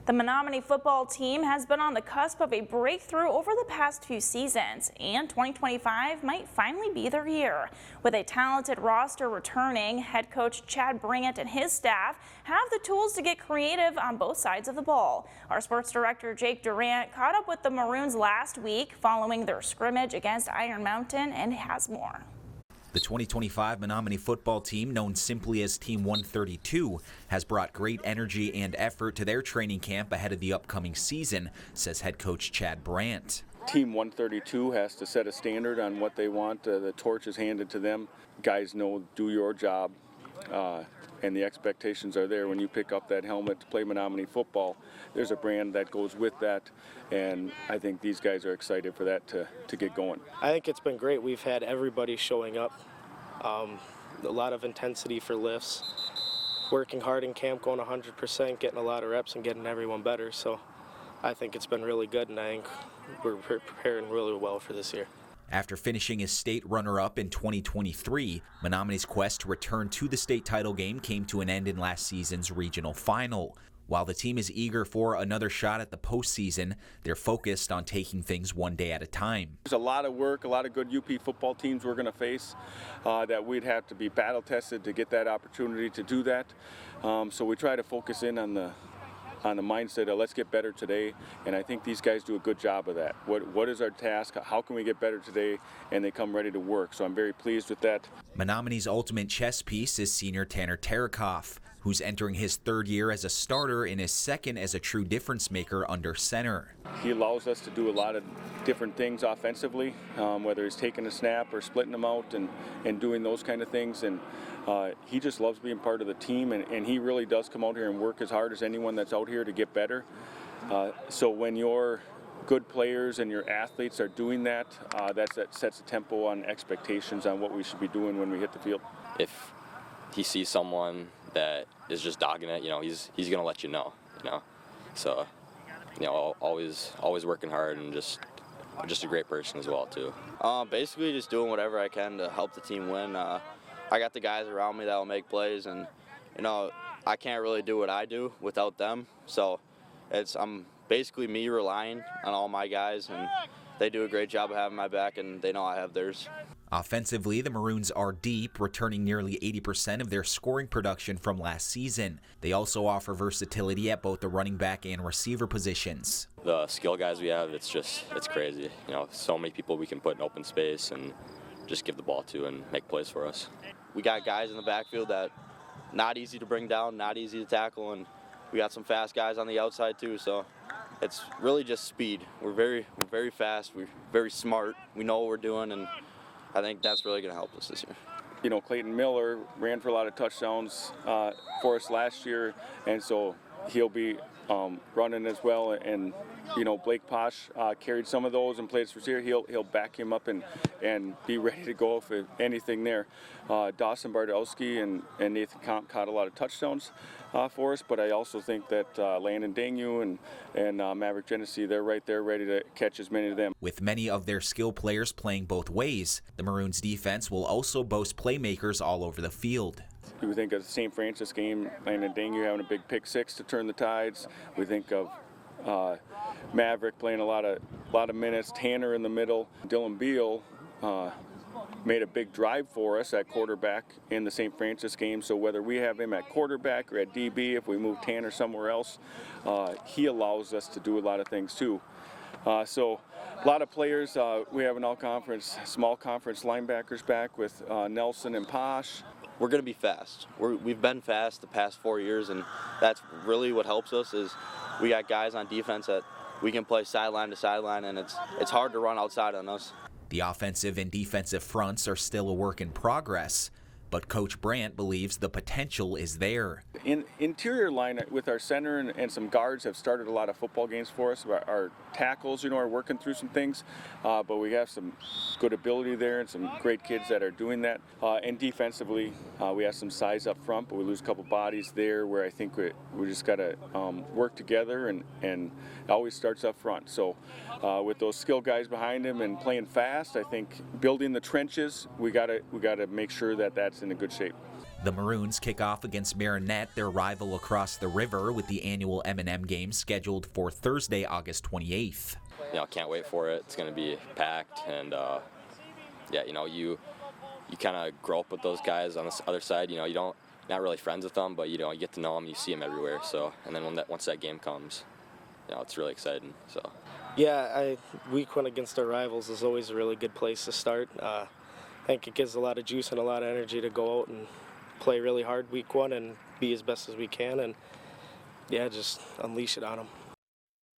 The Menominee football team has been on the cusp of a breakthrough over the past few seasons, and 2025 might finally be their year. With a talented roster returning, head coach Chad Brandt and his staff have the tools to get creative on both sides of the ball. Our sports director Jake Durant caught up with the Maroons last week following their scrimmage against Iron Mountain and has more. The 2025 Menominee football team, known simply as Team 132, has brought great energy and effort to their training camp ahead of the upcoming season, says head coach Chad Brandt. Team 132 has to set a standard on what they want. The torch is handed to them. Guys know, do your job, and the expectations are there when you pick up that helmet to play Menominee football. There's a brand that goes with that, and I think these guys are excited for that to get going. I think it's been great. We've had everybody showing up, a lot of intensity for lifts, working hard in camp, going 100%, getting a lot of reps and getting everyone better. So I think it's been really good, and I think we're preparing really well for this year. After finishing as state runner-up in 2023, Menominee's quest to return to the state title game came to an end in last season's regional final. While the team is eager for another shot at the postseason, they're focused on taking things one day at a time. There's a lot of work, a lot of good UP football teams we're going to face that we'd have to be battle-tested to get that opportunity to do that. So we try to focus in on the mindset of let's get better today, and I think these guys do a good job of that. What is our task? How can we get better today? And they come ready to work, so I'm very pleased with that. Menominee's ultimate chess piece is senior Theuerkauf, who's entering his third year as a starter and his second as a true difference maker under center. He allows us to do a lot of different things offensively, whether he's taking a snap or splitting them out and doing those kind of things. And he just loves being part of the team, and he really does come out here and work as hard as anyone that's out here to get better. So when your good players and your athletes are doing that, that sets a tempo on expectations on what we should be doing when we hit the field. If he sees someone that is just dogging it, he's going to let you know, So, always working hard and just a great person as well, too. Basically just doing whatever I can to help the team win. I got the guys around me that will make plays, and, I can't really do what I do without them. So I'm basically me relying on all my guys, and they do a great job of having my back, and they know I have theirs. Offensively, the Maroons are deep, returning nearly 80% of their scoring production from last season. They also offer versatility at both the running back and receiver positions. The skill guys we have, it's crazy. So many people we can put in open space and just give the ball to and make plays for us. We got guys in the backfield that not easy to bring down, not easy to tackle, and we got some fast guys on the outside too. So it's really just speed. We're very fast. We're very smart. We know what we're doing, and I think that's really going to help us this year. Clayton Miller ran for a lot of touchdowns for us last year, and so he'll be running as well. And Blake Posh carried some of those and played as receiver. He'll back him up and be ready to go if anything there. Dawson Bardowski and Nathan Comp caught a lot of touchdowns for us, but I also think that Landon Dangu and Maverick Genesee, they're right there ready to catch as many of them. With many of their skill players playing both ways, the Maroons defense will also boast playmakers all over the field. We think of the St. Francis game, Landon Dangu having a big pick six to turn the tides. We think of Maverick playing a lot of minutes, Tanner in the middle. Dylan Beal made a big drive for us at quarterback in the St. Francis game, so whether we have him at quarterback or at DB, if we move Tanner somewhere else, he allows us to do a lot of things too. So a lot of players. We have an all-conference, small conference linebackers back with Nelson and Posh. We're going to be fast. We've been fast the past 4 years, and that's really what helps us is we got guys on defense that we can play sideline to sideline, and it's hard to run outside on us. The offensive and defensive fronts are still a work in progress, but Coach Brandt believes the potential is there. Interior line with our center and some guards have started a lot of football games for us. Our tackles, are working through some things, but we have some good ability there and some great kids that are doing that. And defensively, we have some size up front, but we lose a couple bodies there where I think we just got to work together, and it always starts up front. So with those skill guys behind him and playing fast, I think building the trenches, we got to make sure that that's in a good shape. The Maroons kick off against Marinette, their rival across the river, with the annual M&M game scheduled for Thursday, August 28th. Can't wait for it. It's going to be packed, and you kind of grow up with those guys on the other side. Not really friends with them, but you get to know them. You see them everywhere. So, and then once that game comes, it's really exciting. So. Yeah, week one against our rivals is always a really good place to start. I think it gives a lot of juice and a lot of energy to go out and play really hard week one and be as best as we can, and just unleash it on them.